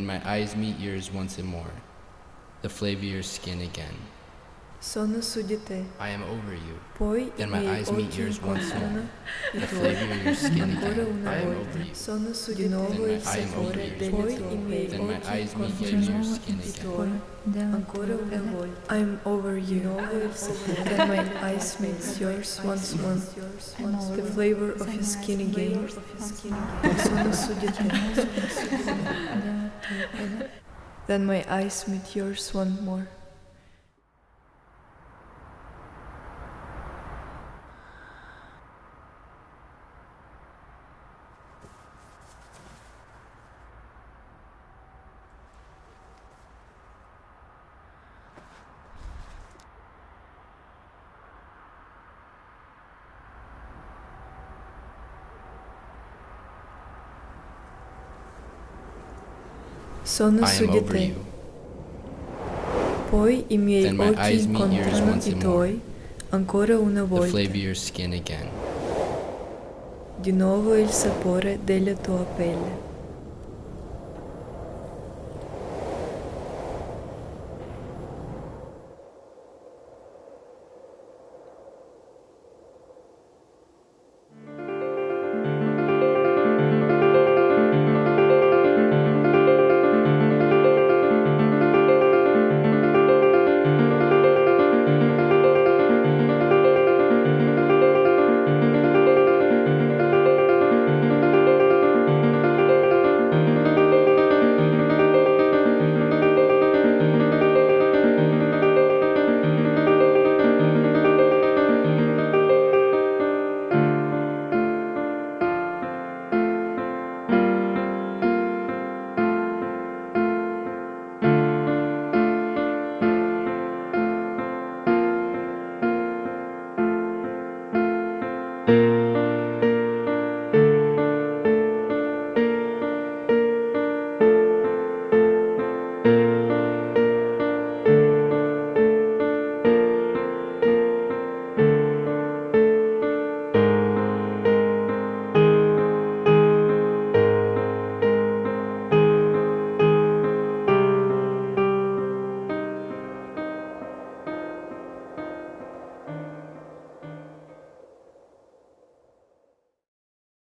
my eyes meet yours once more. The flavor of your skin again. Sono su di te. I am over you. Poi Then i my miei eyes meet occhi yours once more. incontrano i The tuoi. flavor of your skin Ancora again. una I am volta. over you. Sono su di Then nuovo my il sapore eyes delle meet tue yours. i miei Then my occhi eyes meet your incontrano skin i again. tuoi. Ancora una volta. I'm over you. Then my eyes meet yours once more. The flavor of your skin again. Sono su di te. Then my eyes meet yours once more. Sono I su am di over te. you. Poi i miei Then my occhi eyes meet yours incontrano once i more. tuoi. Ancora una The volta. flavor of your skin again. Di nuovo il sapore della tua pelle.